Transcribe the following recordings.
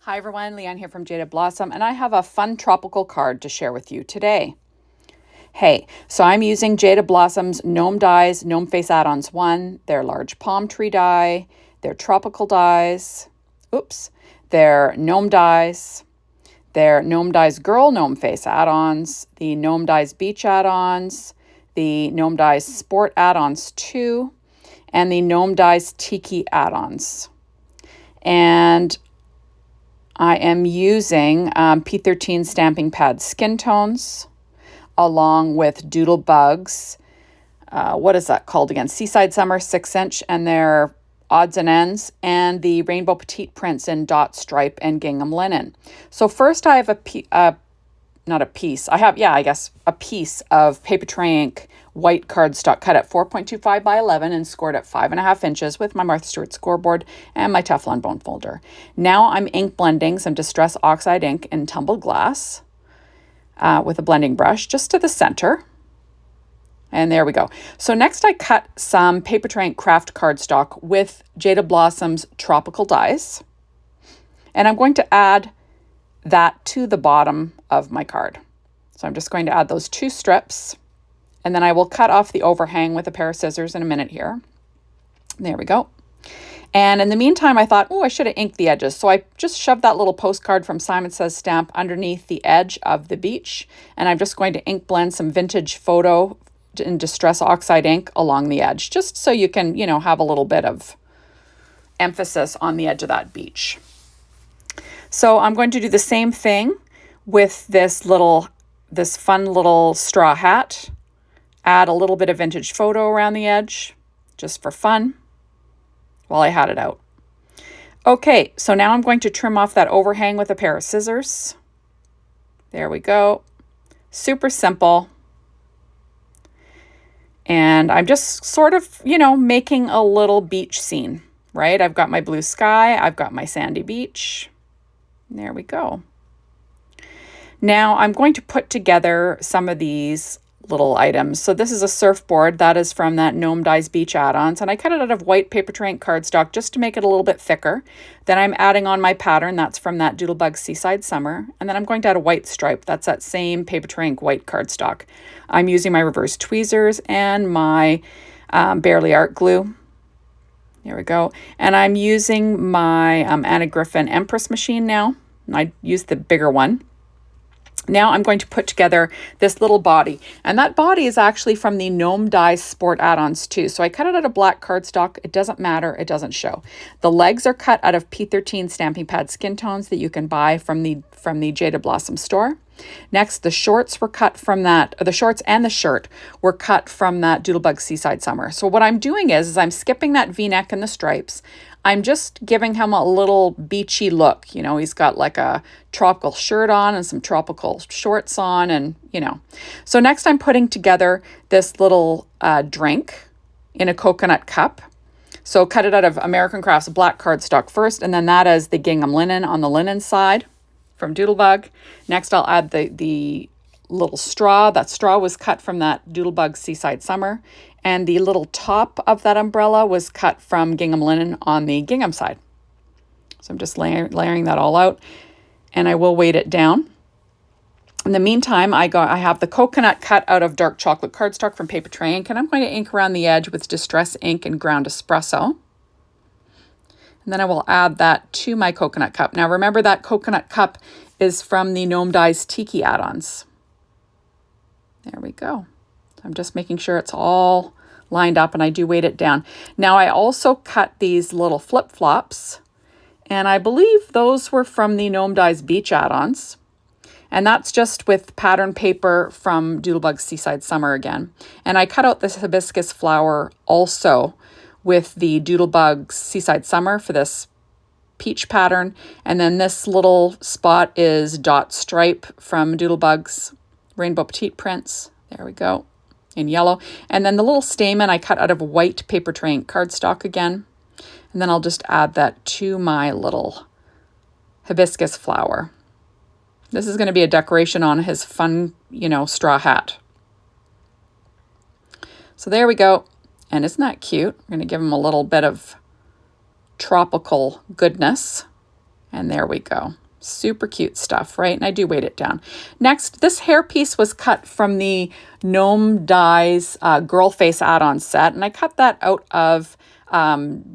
Hi everyone, Leanne here from Jaded Blossom, and I have a fun tropical card to share with you today. Hey, so I'm using Jaded Blossom's Gnome Dies, Gnome Face Add-ons 1, their large palm tree die, their tropical dies, their Gnome Dies, their Gnome Dies Girl Gnome Face add-ons, the Gnome Dies Beach add-ons, the Gnome Dies Sport add-ons 2, and the Gnome Dies Tiki add-ons. And I am using P13 Stamping Pad Skin Tones along with Doodlebug's, what is that called again? Seaside Summer 6-inch and their odds and ends, and the Rainbow Petite Prints in Dot Stripe and Gingham Linen. So first I have a piece of Paper Tray Ink white cardstock cut at 4.25 by 11 and scored at 5.5 inches with my Martha Stewart scoreboard and my Teflon bone folder. Now I'm ink blending some Distress Oxide ink in tumbled glass with a blending brush just to the center. And there we go. So next I cut some Paper Tray Ink craft cardstock with Jaded Blossom's Tropical Dies. And I'm going to add that to the bottom of my card. So I'm just going to add those 2 strips, and then I will cut off the overhang with a pair of scissors in a minute here. There we go. And in the meantime, I thought, I should have inked the edges. So I just shoved that little postcard from Simon Says Stamp underneath the edge of the beach, and I'm just going to ink blend some vintage photo in Distress Oxide ink along the edge, just so you can, have a little bit of emphasis on the edge of that beach. So I'm going to do the same thing with this fun little straw hat. Add a little bit of vintage photo around the edge, just for fun, while I had it out. Okay, so now I'm going to trim off that overhang with a pair of scissors. There we go. Super simple. And I'm just sort of, making a little beach scene, right? I've got my blue sky, I've got my sandy beach. There we go. Now I'm going to put together some of these little items. So this is a surfboard that is from that Gnome Dies Beach add-ons, and I cut it out of white Paper Tray Ink cardstock just to make it a little bit thicker. Then I'm adding on my pattern that's from that Doodlebug Seaside Summer, and then I'm going to add a white stripe. That's that same Paper Tray Ink white cardstock. I'm using my reverse tweezers and my Bearly Art glue. There we go. And I'm using my Anna Griffin Empress machine now. I used the bigger one. Now I'm going to put together this little body, and that body is actually from the Gnome Dies Sport add-ons too. So I cut it out of black cardstock. It doesn't matter. It doesn't show. The legs are cut out of P13 Stamping Pad Skin Tones that you can buy from the Jaded Blossom store. Next, the shorts were cut from the shorts and the shirt were cut from that Doodlebug Seaside Summer. So what I'm doing is I'm skipping that V-neck and the stripes. I'm just giving him a little beachy look. He's got like a tropical shirt on and some tropical shorts on, and So next I'm putting together this little drink in a coconut cup. So cut it out of American Crafts black cardstock first, and then that is the gingham linen on the linen side from Doodlebug. Next I'll add the little straw. That straw was cut from that Doodlebug Seaside Summer, and the little top of that umbrella was cut from gingham linen on the gingham side. So I'm just layering that all out, and I will weight it down. In the meantime, I have the coconut cut out of dark chocolate cardstock from Paper Tray Ink, and I'm going to ink around the edge with Distress ink and ground espresso. And then I will add that to my coconut cup. Now remember, that coconut cup is from the Gnome Dies Tiki add-ons. There we go. I'm just making sure it's all lined up, and I do weight it down. Now I also cut these little flip-flops, and I believe those were from the Gnome Dies Beach add-ons. And that's just with pattern paper from Doodlebug Seaside Summer again. And I cut out this hibiscus flower also with the Doodlebug Seaside Summer for this peach pattern. And then this little spot is Dot Stripe from Doodlebug's Rainbow Petite Prints. There we go, in yellow. And then the little stamen I cut out of white Paper Tray Ink cardstock again. And then I'll just add that to my little hibiscus flower. This is going to be a decoration on his fun, straw hat. So there we go. And isn't that cute? I'm going to give him a little bit of tropical goodness. And there we go. Super cute stuff, right? And I do weight it down. Next, this hair piece was cut from the Gnome Dies Girl Face add-on set. And I cut that out of Papertrey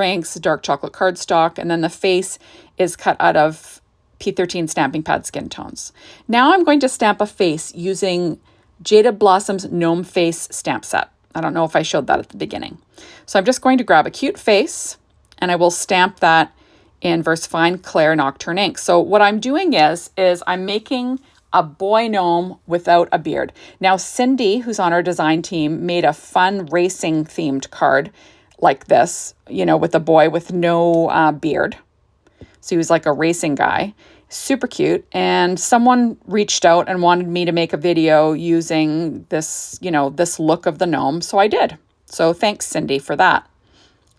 Inks Dark Chocolate cardstock. And then the face is cut out of P13 Stamping Pad Skin Tones. Now I'm going to stamp a face using Jaded Blossom's Gnome Face stamp set. I don't know if I showed that at the beginning. So I'm just going to grab a cute face and I will stamp that in VersaFine Clair Nocturne ink. So what I'm doing is I'm making a boy gnome without a beard. Now Cindy, who's on our design team, made a fun racing themed card like this, you know, with a boy with no beard. So he was like a racing guy. Super cute. And someone reached out and wanted me to make a video using this, you know, this look of the gnome. So I did. So thanks, Cindy, for that.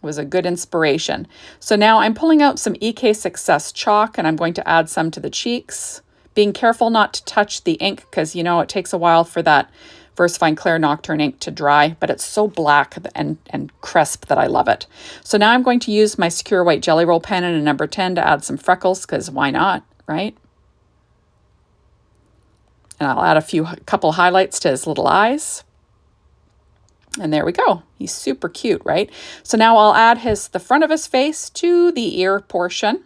It was a good inspiration. So now I'm pulling out some EK Success chalk and I'm going to add some to the cheeks. Being careful not to touch the ink because, you know, it takes a while for that VersaFine Clair Nocturne ink to dry, but it's so black and crisp that I love it. So now I'm going to use my Secure White Jelly Roll pen in a number 10 to add some freckles because why not, right? And I'll add a couple highlights to his little eyes. And there we go. He's super cute, right? So now I'll add the front of his face to the ear portion.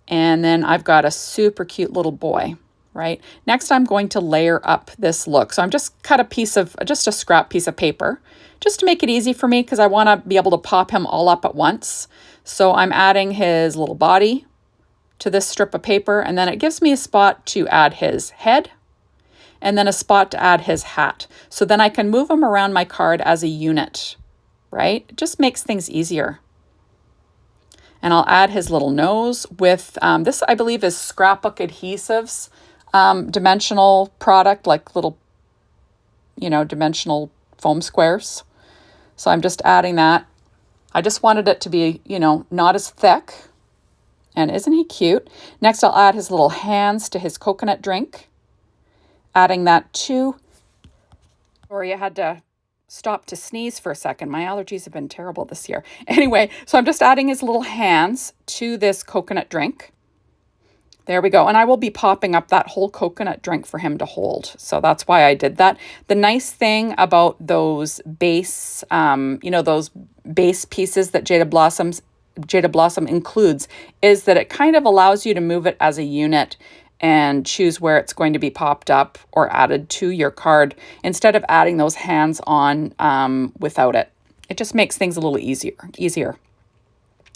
And then I've got a super cute little boy, right? Next, I'm going to layer up this look. So I'm just cut a scrap piece of paper, just to make it easy for me because I want to be able to pop him all up at once. So I'm adding his little body to this strip of paper, and then it gives me a spot to add his head, and then a spot to add his hat. So then I can move him around my card as a unit, right? It just makes things easier. And I'll add his little nose with, this I believe is Scrapbook Adhesives dimensional product, like little, you know, dimensional foam squares. So I'm just adding that. I just wanted it to be, you know, not as thick. And isn't he cute? Next, I'll add his little hands to his coconut drink. Adding that to, sorry, I had to stop to sneeze for a second. My allergies have been terrible this year. Anyway, so I'm just adding his little hands to this coconut drink. There we go. And I will be popping up that whole coconut drink for him to hold. So that's why I did that. The nice thing about those base, you know, those base pieces that Jaded Blossom includes is that it kind of allows you to move it as a unit and choose where it's going to be popped up or added to your card instead of adding those hands on without it. It just makes things a little easier.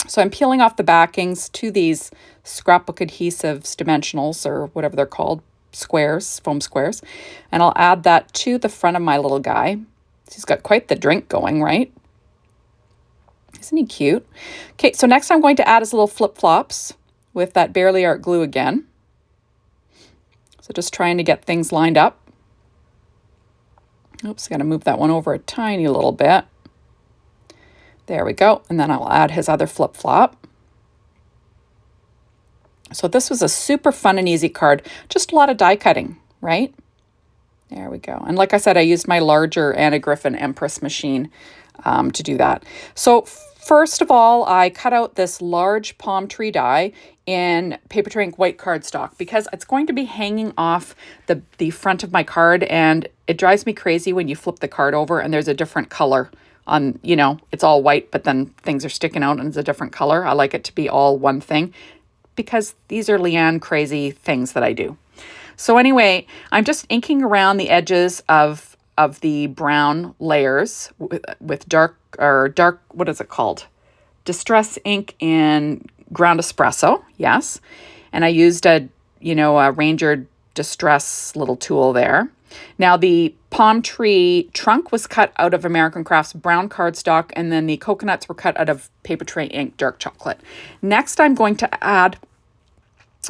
So I'm peeling off the backings to these Scrapbook Adhesives dimensionals or whatever they're called, squares, foam squares. And I'll add that to the front of my little guy. He's got quite the drink going, right? Isn't he cute? Okay, so next I'm going to add his little flip-flops with that Bearly Art glue again. So just trying to get things lined up. Oops, got to move that one over a tiny little bit. There we go. And then I'll add his other flip-flop. So this was a super fun and easy card. Just a lot of die cutting, right? There we go. And like I said, I used my larger Anna Griffin Empress machine to do that. So first of all, I cut out this large palm tree die in Papertrey Ink white cardstock because it's going to be hanging off the front of my card, and it drives me crazy when you flip the card over and there's a different color on, you know, it's all white, but then things are sticking out and it's a different color. I like it to be all one thing because these are Leanne crazy things that I do. So anyway, I'm just inking around the edges of the brown layers with dark, what is it called? Distress ink in ground espresso, yes. And I used a Ranger Distress little tool there. Now the palm tree trunk was cut out of American Crafts brown cardstock, and then the coconuts were cut out of Papertrey Ink dark chocolate. Next, I'm going to add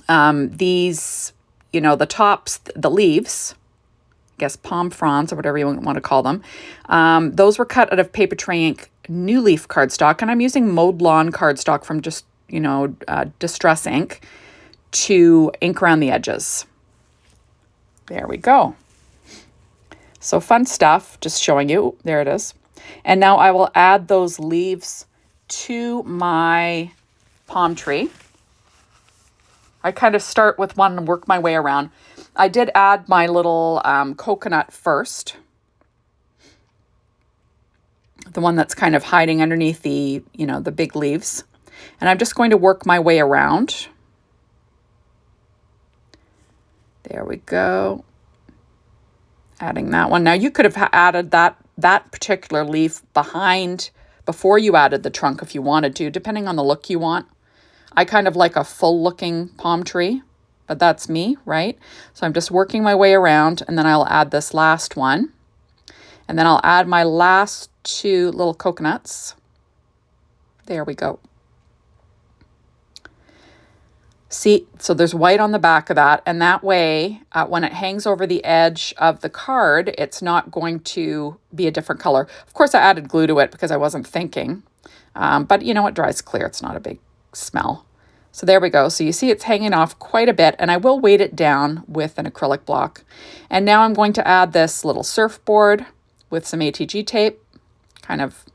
these, the tops, the leaves, I guess palm fronds or whatever you want to call them. Those were cut out of Papertrey Ink New Leaf cardstock, and I'm using Mowed Lawn cardstock from just, Distress Ink to ink around the edges. There we go. So fun stuff, just showing you. There it is. And now I will add those leaves to my palm tree. I kind of start with one and work my way around. I did add my little coconut first. The one that's kind of hiding underneath the, the big leaves. And I'm just going to work my way around. There we go. Adding that one. Now you could have added that particular leaf before you added the trunk if you wanted to, depending on the look you want. I kind of like a full looking palm tree, but that's me, right? So I'm just working my way around, and then I'll add this last one. And then I'll add my last 2 little coconuts. There we go. See, so there's white on the back of that, and that way, when it hangs over the edge of the card, it's not going to be a different color. Of course, I added glue to it because I wasn't thinking, but it dries clear. It's not a big smell. So there we go. So you see it's hanging off quite a bit, and I will weight it down with an acrylic block. And now I'm going to add this little surfboard with some ATG tape, kind of,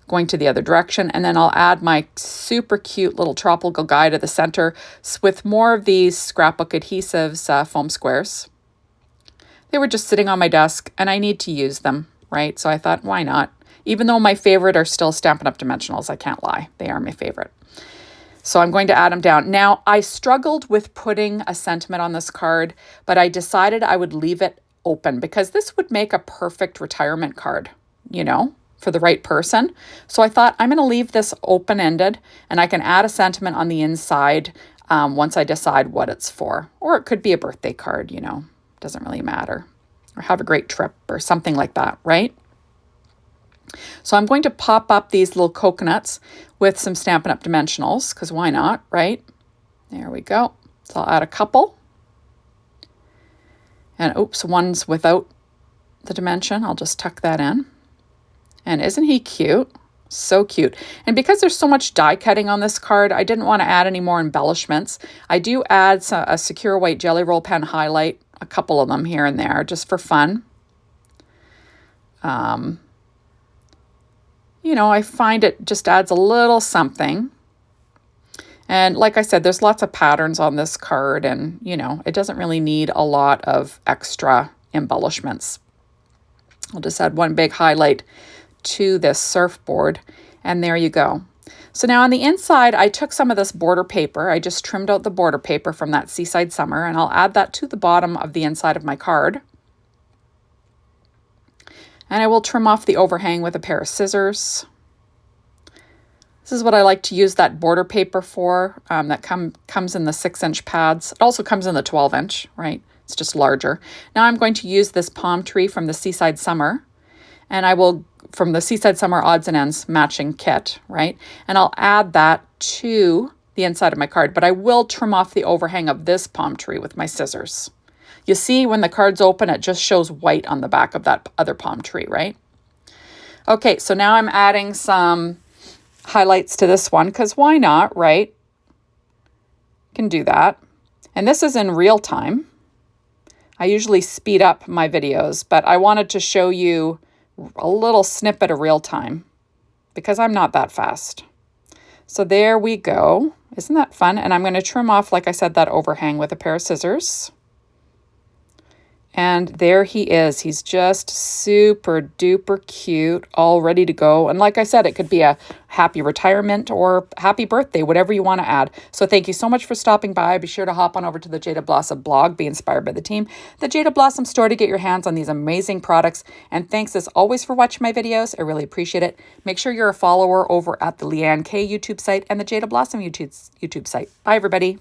going to the other direction. And then I'll add my super cute little tropical guy to the center with more of these scrapbook adhesives, foam squares. They were just sitting on my desk and I need to use them, right? So I thought, why not? Even though my favorite are still Stampin' Up! Dimensionals, I can't lie. They are my favorite. So I'm going to add them down. Now, I struggled with putting a sentiment on this card, but I decided I would leave it open because this would make a perfect retirement card, for the right person. So I thought I'm going to leave this open-ended and I can add a sentiment on the inside once I decide what it's for. Or it could be a birthday card, doesn't really matter. Or have a great trip or something like that, right? So I'm going to pop up these little coconuts with some Stampin' Up! Dimensionals, because why not, right? There we go. So I'll add a couple. And oops, one's without the dimension. I'll just tuck that in. And isn't he cute? So cute. And because there's so much die cutting on this card, I didn't want to add any more embellishments. I do add a secure white Jelly Roll pen highlight, a couple of them here and there, just for fun. I find it just adds a little something. And like I said, there's lots of patterns on this card and, it doesn't really need a lot of extra embellishments. I'll just add one big highlight to this surfboard and there you go. So now on the inside, I took some of this border paper. I just trimmed out the border paper from that Seaside Summer and I'll add that to the bottom of the inside of my card. And I will trim off the overhang with a pair of scissors. This is what I like to use that border paper for, that comes in the 6-inch pads. It also comes in the 12-inch, right? It's just larger. Now I'm going to use this palm tree from the Seaside Summer, and I will, from the Seaside Summer Odds and Ends matching kit, right? And I'll add that to the inside of my card, but I will trim off the overhang of this palm tree with my scissors. You see when the card's open, it just shows white on the back of that other palm tree, right? Okay, so now I'm adding some highlights to this one, because why not, right? Can do that. And this is in real time. I usually speed up my videos, but I wanted to show you a little snippet of real time because I'm not that fast. So there we go. Isn't that fun? And I'm going to trim off, like I said, that overhang with a pair of scissors. And there he is. He's just super duper cute, all ready to go. And like I said, it could be a happy retirement or happy birthday, whatever you want to add. So thank you so much for stopping by. Be sure to hop on over to the Jada Blossom blog, be inspired by the team, the Jada Blossom store to get your hands on these amazing products. And thanks as always for watching my videos. I really appreciate it. Make sure you're a follower over at the Leanne K YouTube site and the Jada Blossom YouTube site. Bye, everybody.